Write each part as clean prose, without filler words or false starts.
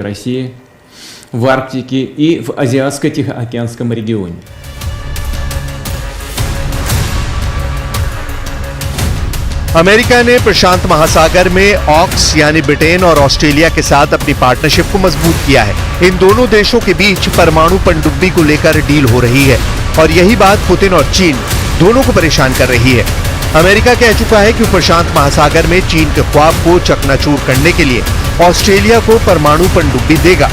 России в Арктике и в Азиатско-Тихоокеанском регионе. America ने प्रशांत महासागर में ऑक्स यानी ब्रिटेन और ऑस्ट्रेलिया के साथ अपनी पार्टनरशिप को मजबूत किया है। इन दोनों देशों के बीच परमाणु पनडुब्बी को लेकर डील हो रही है और यही बात पुतिन और चीन दोनों को परेशान कर रही है। अमेरिका कह चुका है कि प्रशांत महासागर में चीन के ख्वाब को चकनाचूर करने के लिए ऑस्ट्रेलिया को परमाणु पनडुब्बी देगा।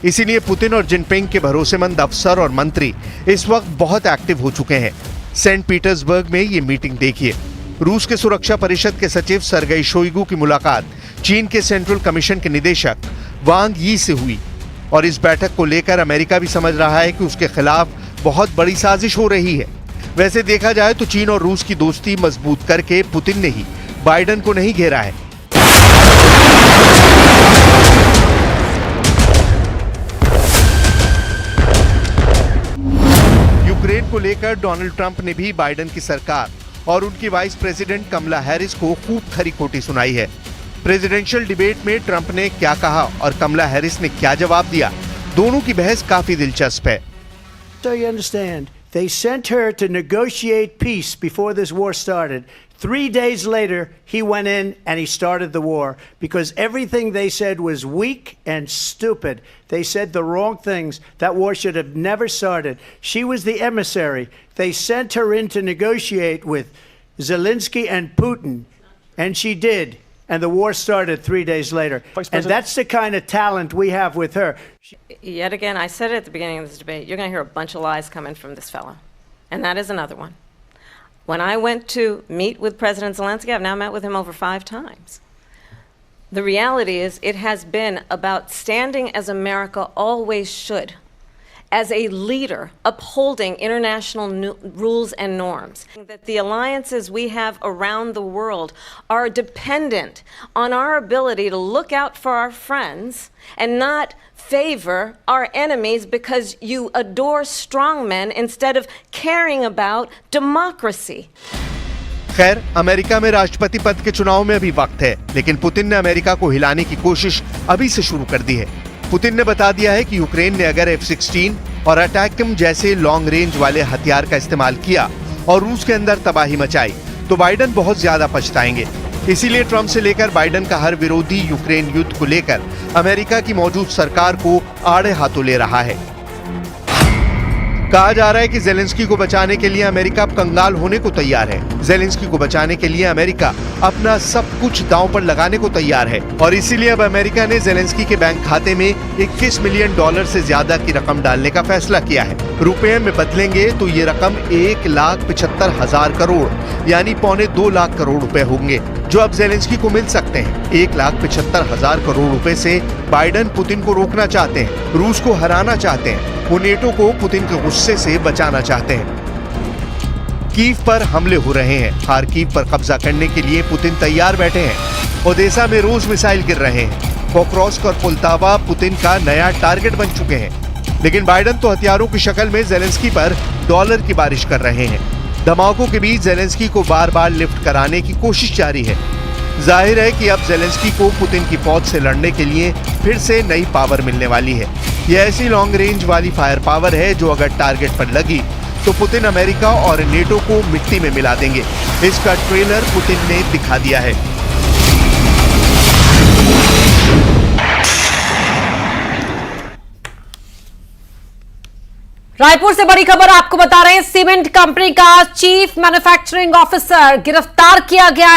इसीलिए पुतिन और जिनपिंग के भरोसेमंद अफसर और मंत्री इस वक्त बहुत एक्टिव हो चुके हैं। सेंट पीटर्सबर्ग में ये मीटिंग देखिए। रूस के सुरक्षा परिषद के सचिव सरगई शोइगु की मुलाकात चीन के सेंट्रल कमीशन के निदेशक वांग यी से हुई और इस बैठक को लेकर अमेरिका भी समझ रहा है कि उसके खिलाफ बहुत बड़ी साजिश हो रही है। वैसे देखा जाए तो चीन और रूस की दोस्ती मजबूत करके पुतिन ने ही बाइडेन को नहीं घेरा है। यूक्रेन को लेकर डोनाल्ड ट्रंप ने भी बाइडेन की सरकार और उनकी वाइस प्रेसिडेंट कमला हैरिस को खूब खरी खोटी सुनाई है। प्रेसिडेंशियल डिबेट में ट्रंप ने क्या कहा और कमला हैरिस ने क्या जवाब दिया, दोनों की बहस काफी दिलचस्प है। So you understand, they sent her to negotiate peace before this war started. 3 days later, he went in and he started the war because everything they said was weak and stupid. They said the wrong things. That war should have never started. She was the emissary. They sent her in to negotiate with Zelensky and Putin, and she did. And the war started 3 days later. And that's the kind of talent we have with her. Yet again, I said it at the beginning of this debate, you're going to hear a bunch of lies coming from this fellow. And that is another one. When I went to meet with President Zelensky, I've now met with him over 5 times. The reality is it has been about standing as America always should, as a leader upholding international rules and norms. That the alliances we have around the world are dependent on our ability to look out for our friends and not favor our enemies because you adore strong men instead of caring about democracy. खैर, America में राष्ट्रपति पद के चुनाव में अभी वक्त है, लेकिन पुतिन ने अमेरिका को हिलाने की कोशिश अभी से शुरू कर दी है। पुतिन ने बता दिया है कि यूक्रेन ने अगर F-16 और अटैकम जैसे लॉन्ग रेंज वाले हथियार का इस्तेमाल किया और रूस के अंदर तबाही मचाई तो बाइडेन बहुत ज्यादा पछताएंगे। इसीलिए ट्रंप से लेकर बाइडेन का हर विरोधी यूक्रेन युद्ध को लेकर अमेरिका की मौजूद सरकार को आड़े हाथों ले रहा है। कहा जा रहा है कि जेलेंस्की को बचाने के लिए अमेरिका अब कंगाल होने को तैयार है। जेलेंस्की को बचाने के लिए अमेरिका अपना सब कुछ दांव पर लगाने को तैयार है और इसीलिए अब अमेरिका ने जेलेंस्की के बैंक खाते में $21 मिलियन से ज्यादा की रकम डालने का फैसला किया है। रुपए में बदलेंगे तो ये रकम 1,75,000 करोड़ यानी $2.25 लाख करोड़ रुपए होंगे, जो अब जेलेंस्की को मिल सकते हैं। 1,75,000 करोड़ रुपए से बाइडेन पुतिन को रोकना चाहते हैं, रूस को हराना चाहते हैं, वो नेटो को पुतिन के गुस्से से बचाना चाहते हैं। कीव पर हमले हो रहे हैं। खार्किव पर कब्जा करने के लिए पुतिन तैयार बैठे हैं। ओडेसा में रोज मिसाइल गिर रहे हैं। पोक्रोस्क और पुल्तावा पुतिन का नया टारगेट बन चुके हैं। लेकिन बाइडेन तो हथियारों की शक्ल में जेलेंस्की पर डॉलर की बारिश कर रहे हैं। धमाकों के बीच जेलेंस्की को बार बार लिफ्ट कराने की कोशिश जारी है। जाहिर है कि अब जेलेंस्की को पुतिन की फौज से लड़ने के लिए फिर से नई पावर मिलने वाली है। यह ऐसी लॉन्ग रेंज वाली फायर पावर है जो अगर टारगेट पर लगी तो पुतिन अमेरिका और नेटो को मिट्टी में मिला देंगे। इसका ट्रेलर पुतिन ने दिखा दिया है। रायपुर से बड़ी खबर आपको बता रहे हैं, सीमेंट कंपनी का चीफ मैन्युफैक्चरिंग ऑफिसर गिरफ्तार किया गया है।